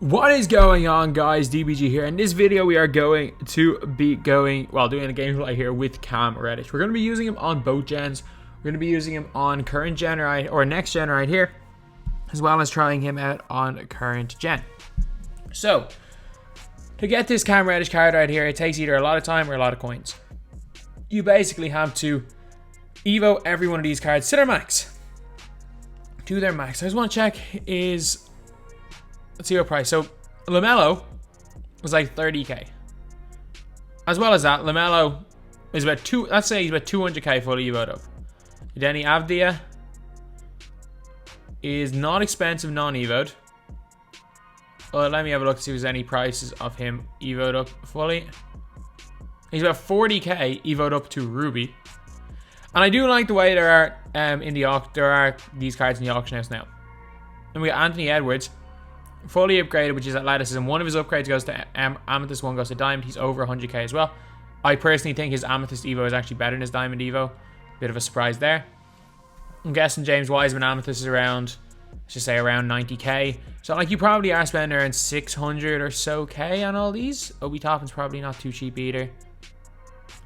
What is going on, guys? DBG here. In this video we are going to be doing a gameplay here with Cam Reddish. We're going to be using him on both gens. We're going to be using him on current gen or next gen right here, as well as trying him out on current gen. So to get this Cam Reddish card right here, it takes either a lot of time or a lot of coins. You basically have to evo every one of these cards to their max. To their max. I just want to check is... Let's see what price. So LaMelo was like 30k. As well as that, LaMelo is about let's say he's about 200k fully evoed up. Denny Avdia is not expensive, non-evoed. Well, let me have a look to see if there's any prices of him evoed up fully. He's about 40k evoed up to Ruby. And I do like the way there are these cards in the auction house now. And we got Anthony Edwards, fully upgraded, which is athleticism. One of his upgrades goes to Amethyst, one goes to Diamond. He's over 100k as well. I personally think his Amethyst Evo is actually better than his Diamond Evo. Bit of a surprise there. I'm guessing James Wiseman Amethyst is around, let's just say around 90k. So like you probably are spending around 600 or so k on all these. Obi Toppin's probably not too cheap either.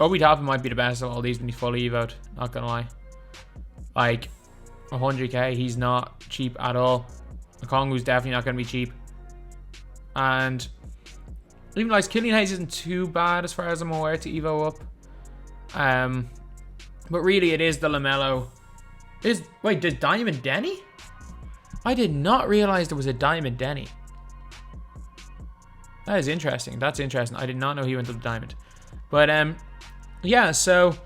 Obi Toppin might be the best of all these when he's fully evoed, not gonna lie. Like 100k, he's not cheap at all. Okongu's definitely not going to be cheap. And even like Killian Hayes isn't too bad as far as I'm aware to evo up. But really it is the LaMelo. Wait, did Diamond Denny? I did not realize there was a Diamond Denny. That is interesting. That's interesting. I did not know he went to the Diamond. But yeah, so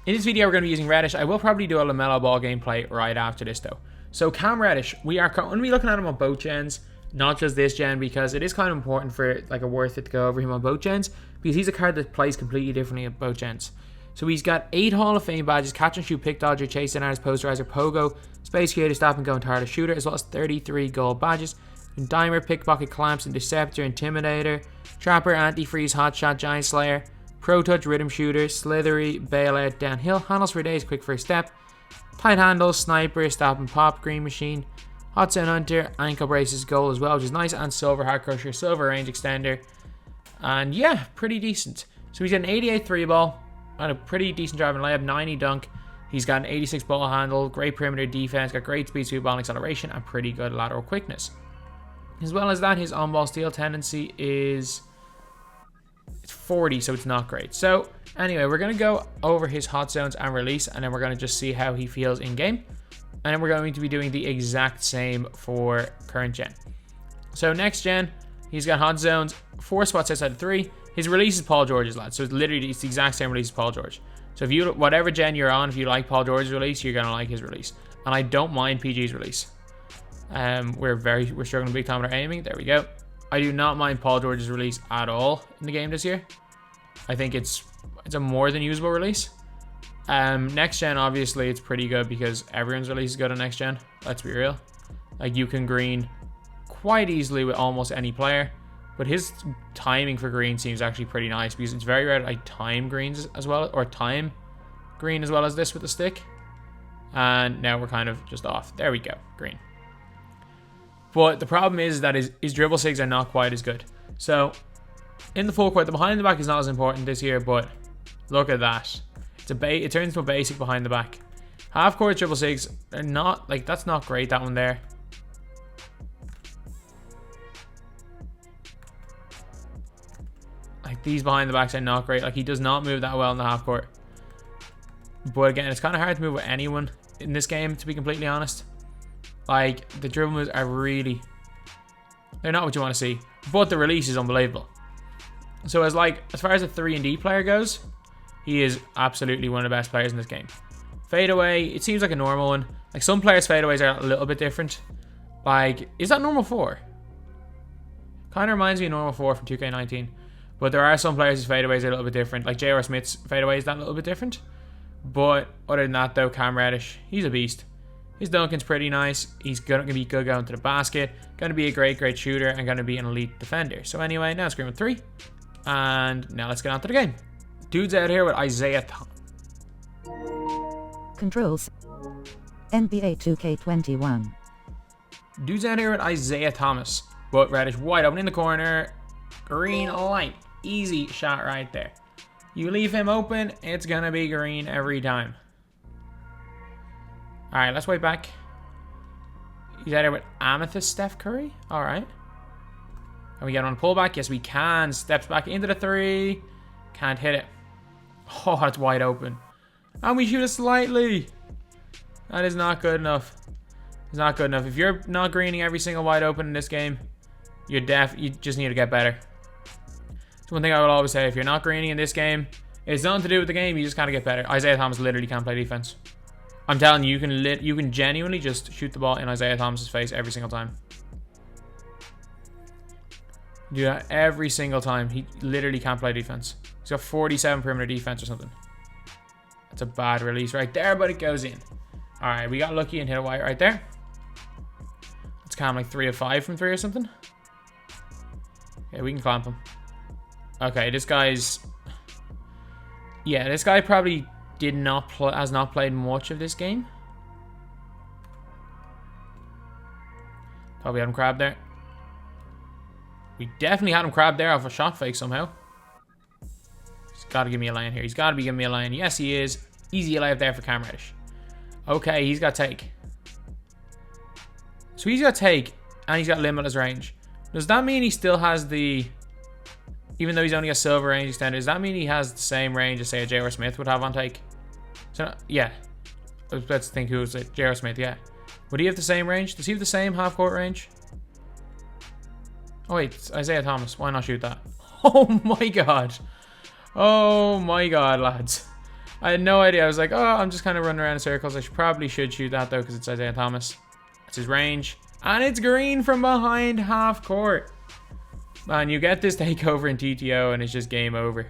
in this video we're going to be using Reddish. I will probably do a LaMelo Ball gameplay right after this though. So Cam Reddish, we are going to be looking at him on both gens, not just this gen, because it is kind of important for like a worth it to go over him on both gens, because he's a card that plays completely differently on both gens. So he's got 8 Hall of Fame badges: Catch and Shoot, Pick Dodger, Chase and Artist, Posterizer, Pogo, Space Creator, Stop and Go, and Target Shooter, as well as 33 gold badges: Dimer, Pickpocket, Clamps, Interceptor, Intimidator, Trapper, Antifreeze, Hotshot, Giant Slayer, Pro Touch, Rhythm Shooter, Slithery, Bailout, Downhill, Handles for Days, Quick First Step, Tight Handles, Sniper, Stop and Pop, Green Machine, Hot Zone Hunter, Ankle Braces, Gold as well, which is nice, and Silver Heart Crusher, Silver Range Extender. And yeah, pretty decent. So he's got an 88 3 ball and a pretty decent driving layup, 90 dunk. He's got an 86 ball handle, great perimeter defense, got great speed, sweep ball acceleration, and pretty good lateral quickness. As well as that, his on-ball steal tendency is... it's 40, so it's not great. So anyway, we're going to go over his hot zones and release, and then we're going to just see how he feels in game. And then we're going to be doing the exact same for current gen. So next gen, he's got hot zones, 4 spots outside of 3. His release is Paul George's, lad. So it's literally the exact same release as Paul George. So if you, whatever gen you're on, if you like Paul George's release, you're going to like his release. And I don't mind PG's release. We're struggling big time with our aiming. There we go. I do not mind Paul George's release at all in the game this year. I think it's a more than usable release. Next gen, obviously, it's pretty good because everyone's release is good on next gen. Let's be real. Like, you can green quite easily with almost any player, but his timing for green seems actually pretty nice because it's very rare to like time greens as well, or time green as well as this with the stick. And now we're kind of just off. There we go, green. But the problem is that his dribble sigs are not quite as good. So in the full court, the behind the back is not as important this year, but look at that. It turns into a basic behind the back. Half court dribble sigs are not, like, that's not great, that one there. Like, these behind the backs are not great. Like, he does not move that well in the half court. But again, it's kind of hard to move with anyone in this game, to be completely honest. Like, the dribble moves are really... they're not what you want to see. But the release is unbelievable. So as far as a 3-and-D player goes, he is absolutely one of the best players in this game. Fadeaway, it seems like a normal one. Like, some players' fadeaways are a little bit different. Like, is that normal 4? Kind of reminds me of normal 4 from 2K19. But there are some players whose fadeaways are a little bit different. Like J.R. Smith's fadeaway is that a little bit different. But other than that, though, Cam Reddish, he's a beast. His dunkin's pretty nice. He's going to be good going to the basket. Going to be a great shooter, and going to be an elite defender. So anyway, now it's Scream with 3. And now let's get on to the game. Dude's out here with Isaiah Controls. NBA 2K21. Dude's out here with Isaiah Thomas but Reddish wide open in the corner. Green light. Easy shot right there. You leave him open, it's gonna be green every time. Alright, let's wait back. He's out there with Amethyst Steph Curry. Alright. Can we get on a pullback? Yes, we can. Steps back into the 3. Can't hit it. Oh, that's wide open. And we shoot it slightly. That is not good enough. It's not good enough. If you're not greening every single wide open in this game, you just need to get better. That's one thing I will always say. If you're not greening in this game, it's nothing to do with the game. You just gotta get better. Isaiah Thomas literally can't play defense. I'm telling you, you can genuinely just shoot the ball in Isaiah Thomas's face every single time. Do that every single time. He literally can't play defense. He's got 47 perimeter defense or something. That's a bad release right there, but it goes in. All right, we got lucky and hit a white right there. It's kind of like 3 of 5 from 3 or something. Okay, we can clamp him. Okay, this guy's... Yeah, this guy probably has not played much of this game. Thought we had him crab there. We definitely had him crab there off a shot fake somehow. He's got to give me a lane here. He's got to be giving me a lane. Yes, he is. Easy layup there for Cam Reddish. Okay, he's got take. So he's got take, and he's got limitless range. Does that mean he still has the... Even though he's only a silver range extender, does that mean he has the same range as, say, a J.R. Smith would have on take? So, yeah. Let's think who was it. J.R. Smith, yeah. Would he have the same range? Does he have the same half-court range? Oh, wait. It's Isaiah Thomas. Why not shoot that? Oh, my God. Oh, my God, lads. I had no idea. I was like, oh, I'm just kind of running around in circles. I probably should shoot that, though, because it's Isaiah Thomas. That's his range. And it's green from behind half-court. Man, you get this takeover in TTO and it's just game over.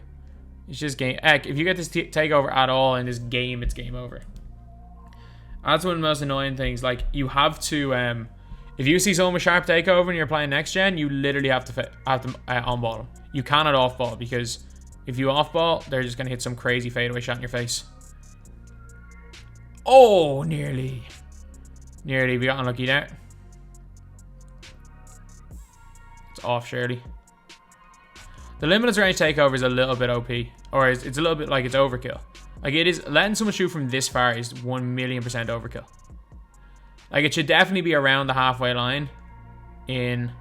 It's just game... Heck, if you get this takeover at all in this game, it's game over. That's one of the most annoying things. Like, you have to... if you see someone with sharp takeover and you're playing next gen, you literally have to on-ball them. You cannot off-ball, because if you off-ball, they're just going to hit some crazy fadeaway shot in your face. Oh, nearly. Nearly. We got unlucky there. It's off, surely. The limitless range takeover is a little bit OP. Or it's a little bit like it's overkill. Like, it is... Letting someone shoot from this far is 1,000,000% overkill. Like, it should definitely be around the halfway line in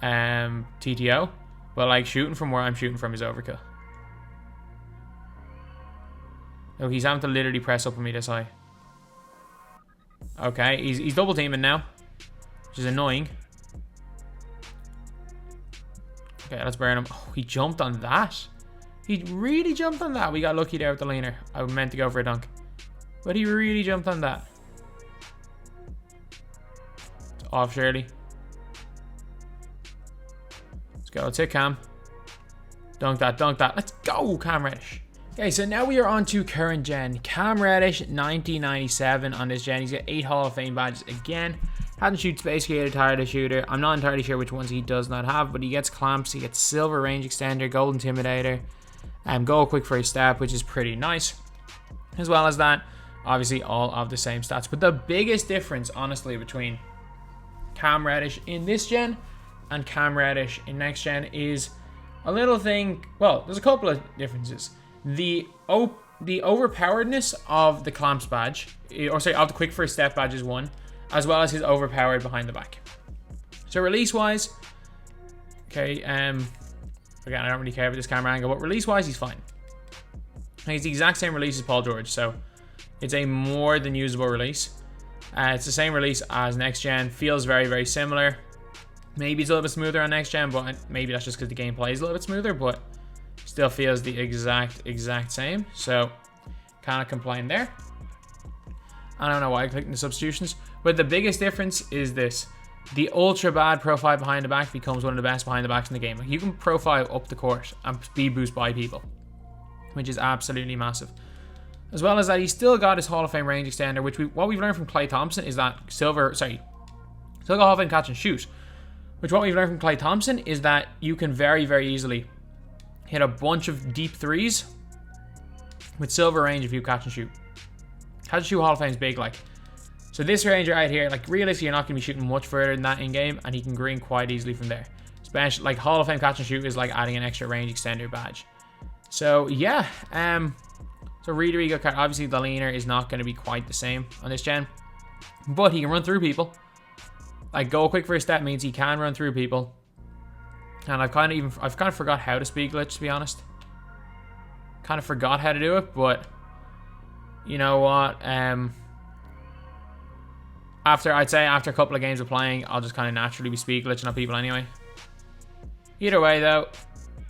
TTO. But, like, shooting from where I'm shooting from is overkill. Oh, he's having to literally press up on me this high. Okay, he's double teaming now, which is annoying. Okay, let's burn him. Oh, he jumped on that. He really jumped on that. We got lucky there with the laner. I meant to go for a dunk, but he really jumped on that. It's off, surely. Let's go. Let's hit Cam. Dunk that. Dunk that. Let's go, Cam Reddish. Okay, so now we are on to current gen. Cam Reddish, 1997 on this gen. He's got 8 Hall of Fame badges again. Hadn't shoot Space Creator, Tireless Shooter. I'm not entirely sure which ones he does not have, but he gets clamps, he gets Silver Range Extender, Gold Intimidator, and Goal Quick for his step, which is pretty nice. As well as that, obviously all of the same stats. But the biggest difference, honestly, between Cam Reddish in this gen and Cam Reddish in next gen is a little thing. Well, there's a couple of differences. The overpoweredness of the clamps badge, or sorry, of the Quick for his step badge is one, as well as his overpowered behind the back. So release-wise, okay, again, I don't really care about this camera angle, but release-wise, he's fine. He's the exact same release as Paul George, so it's a more than usable release. It's the same release as next gen, feels very, very similar. Maybe it's a little bit smoother on next gen, but maybe that's just because the gameplay is a little bit smoother, but still feels the exact same. So, can't complain there. I don't know why I clicked the substitutions, but the biggest difference is this. The ultra bad profile behind the back becomes one of the best behind the backs in the game. Like, you can profile up the court and speed boost by people, which is absolutely massive. As well as that, he's still got his Hall of Fame range extender, which what we've learned from Klay Thompson is that still got Hall of Fame catch and shoot. Which what we've learned from Klay Thompson is that you can very, very easily hit a bunch of deep threes with silver range if you catch and shoot. Catch and shoot Hall of Fame is big, like. So this Ranger right here, like realistically, you're not going to be shooting much further than that in game, and he can green quite easily from there. Especially like Hall of Fame catch and shoot is like adding an extra range extender badge. So yeah, so really good card. Obviously the leaner is not going to be quite the same on this gen, but he can run through people. Like go quick first step means he can run through people. And I've kind of forgot how to speed glitch, to be honest. Kind of forgot how to do it, but you know what? I'd say after a couple of games of playing, I'll just kind of naturally be speed glitching on people anyway. Either way though,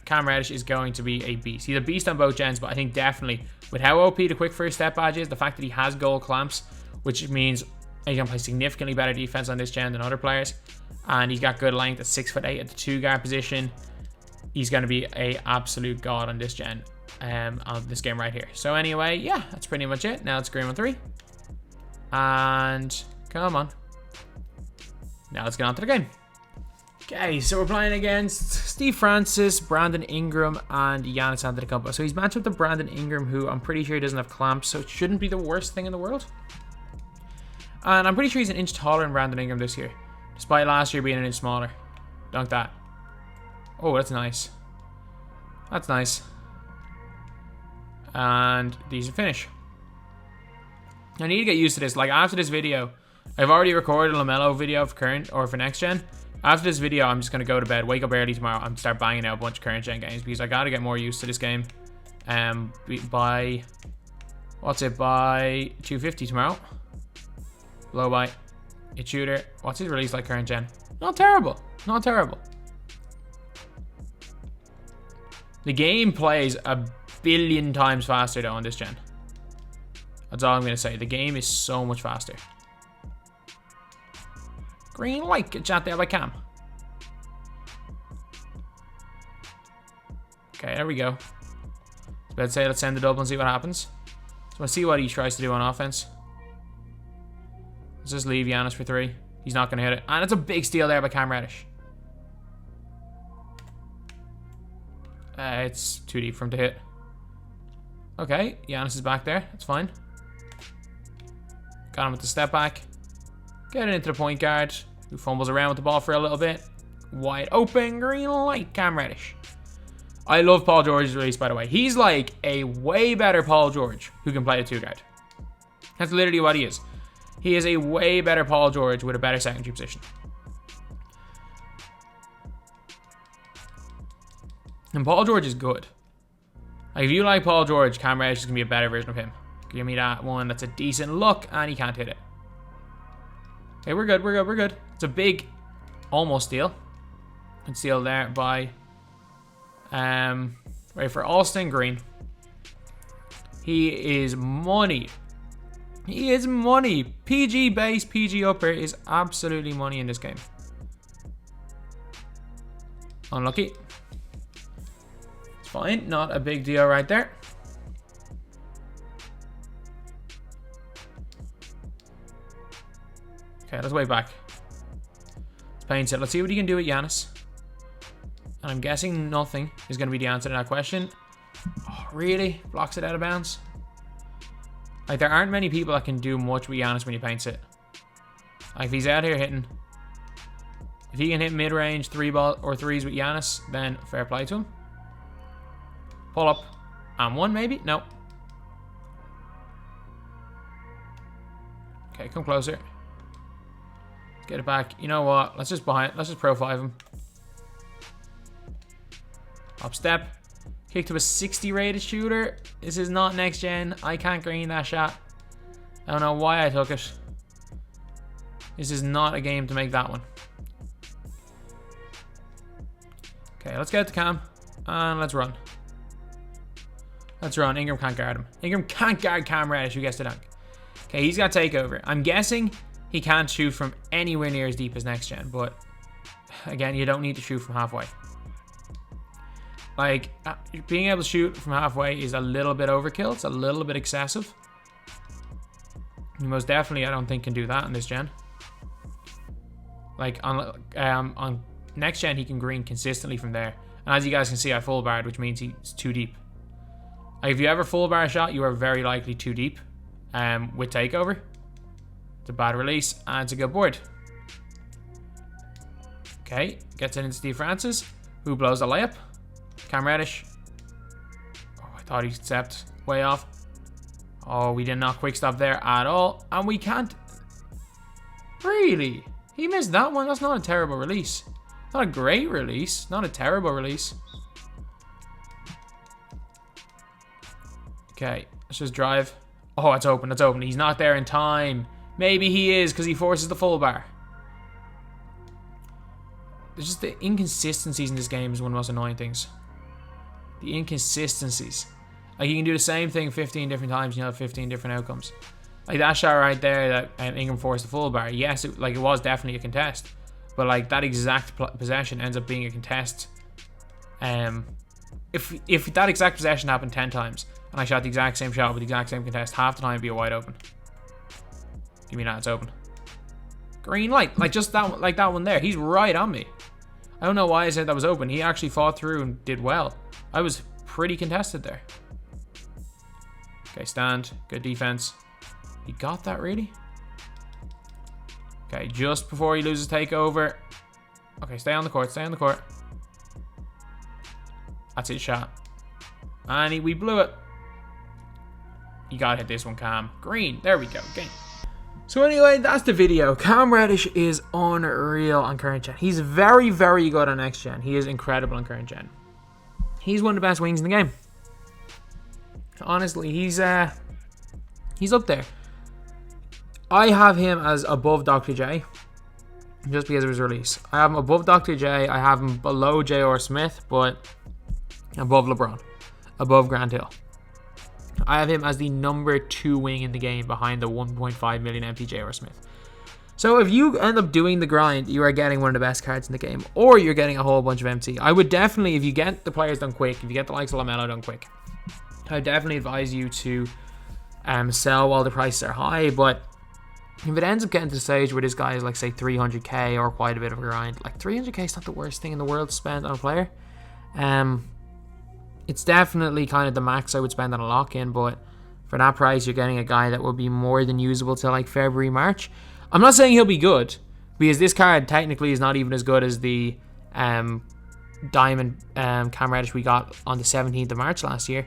Cam Reddish is going to be a beast. He's a beast on both gens, but I think definitely with how OP the quick first step badge is, the fact that he has gold clamps, which means he's going to play significantly better defense on this gen than other players. And he's got good length at 6'8" at the 2-guard position. He's going to be a absolute god on this gen, on this game right here. So anyway, yeah, that's pretty much it. Now let's green on 3. And come on. Now let's get on to the game. Okay, so we're playing against Steve Francis, Brandon Ingram, and Giannis Antetokounmpo. So he's matched up to Brandon Ingram, who I'm pretty sure he doesn't have clamps, so it shouldn't be the worst thing in the world. And I'm pretty sure he's an inch taller than Brandon Ingram this year, despite last year being an inch smaller. Dunk that. Oh, that's nice. That's nice. And decent finish. I need to get used to this. Like after this video, I've already recorded a LaMelo video for current or for next gen. After this video, I'm just going to go to bed, wake up early tomorrow, and start banging out a bunch of current gen games because I got to get more used to this game. By 250 tomorrow. Low by a shooter. What's his release like current gen? Not terrible. Not terrible. The game plays a billion times faster though on this gen. That's all I'm going to say. The game is so much faster. Green light, get shot there by Cam. Okay, there we go. Let's send it up and see what happens. So let's see what he tries to do on offense. Let's just leave Giannis for 3. He's not going to hit it. And it's a big steal there by Cam Reddish. It's too deep for him to hit. Okay, Giannis is back there. That's fine. Got him with the step back. Get it into the point guard, who fumbles around with the ball for a little bit. Wide open, green light, Cam Reddish. I love Paul George's release, by the way. He's like a way better Paul George who can play a 2-guard. That's literally what he is. He is a way better Paul George with a better secondary position. And Paul George is good. Like, if you like Paul George, Cam Reddish is going to be a better version of him. Give me that one that's a decent look, and he can't hit it. Okay, we're good, we're good, we're good. It's a big almost steal. Good steal there by right for Alston Green. He is money. He is money. PG base, PG upper is absolutely money in this game. Unlucky. It's fine, not a big deal right there. Okay, let's wait back. Let's paint it. Let's see what he can do with Giannis. And I'm guessing nothing is going to be the answer to that question. Oh, really? Blocks it out of bounds? Like, there aren't many people that can do much with Giannis when he paints it. Like, if he's out here hitting... If he can hit mid-range 3-ball or 3s with Giannis, then fair play to him. Pull up. And 1 maybe? No. Okay, come closer. Get it back. You know what? Let's just pro 5 him. Up step. Kick to a 60 rated shooter. This is not next gen. I can't green that shot. I don't know why I took it. This is not a game to make that one. Okay, let's get to Cam. And let's run. Let's run. Ingram can't guard him. Ingram can't guard Cam Reddish, who gets the dunk. Okay, he's got takeover. I'm guessing he can't shoot from anywhere near as deep as next gen, but again, you don't need to shoot from halfway. Like, being able to shoot from halfway is a little bit overkill. It's a little bit excessive. You most definitely, I don't think, can do that on this gen. Like, on next gen, he can green consistently from there. And as you guys can see, I full barred, which means he's too deep. Like, if you ever full bar a shot, you are very likely too deep with takeover. It's a bad release, and it's a good board. Okay, gets it into Steve Francis, who blows the layup. Cam Reddish. Oh, I thought he'd stepped way off. Oh, we did not quick stop there at all, and we can't. Really? He missed that one? That's not a terrible release. Not a great release, not a terrible release. Okay, let's just drive. Oh, it's open, it's open. He's not there in time. Maybe he is, because he forces the full bar. There's just the inconsistencies in this game is one of the most annoying things. The inconsistencies. Like, you can do the same thing 15 different times and you'll have 15 different outcomes. Like that shot right there that Ingram forced the full bar. Yes, it was definitely a contest. But like that exact possession ends up being a contest. If that exact possession happened 10 times and I shot the exact same shot with the exact same contest, half the time it'd be a wide open. Give me that, it's open. Green light, like just that one, like that one there. He's right on me. I don't know why I said that was open. He actually fought through and did well. I was pretty contested there. Okay, stand, good defense. He got that, really? Okay, just before he loses takeover. Okay, stay on the court, stay on the court. That's his shot. And we blew it. You gotta hit this one, Cam. Green, there we go, game. So anyway, that's the video. Cam Reddish is unreal on current gen. He's very, very good on next gen. He is incredible on current gen. He's one of the best wings in the game. Honestly, he's up there. I have him as above Dr. J, just because of his release. I have him above Dr. J. I have him below J.R. Smith, but above LeBron, above Grant Hill. I have him as the number 2 wing in the game behind the 1.5 million MP J.R. Smith. So if you end up doing the grind, you are getting one of the best cards in the game, or you're getting a whole bunch of MT. I would definitely, if you get the players done quick, if you get the likes of LaMelo done quick, I would definitely advise you to sell while the prices are high. But if it ends up getting to the stage where this guy is like, say, 300k or quite a bit of a grind, like 300k is not the worst thing in the world to spend on a player. It's definitely kind of the max I would spend on a lock-in, but for that price, you're getting a guy that will be more than usable till like February, March. I'm not saying he'll be good, because this card technically is not even as good as the Diamond Cam Reddish we got on the 17th of March last year.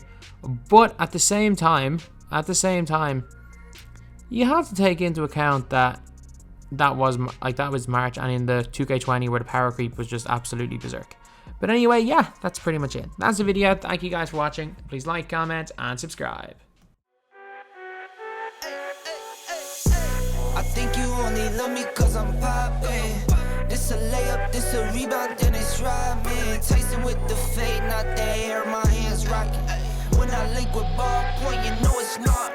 But at the same time, you have to take into account that was March, and in the 2K20 where the power creep was just absolutely berserk. But anyway, yeah, that's pretty much it. That's the video. Thank you guys for watching. Please like, comment, and subscribe. I think you only love me cause I'm poppin'. This a layup, this a rebound, then it's robbing. Tyson with the fade, not the hair, my hands rocking. When I link with ball point, you know it's not.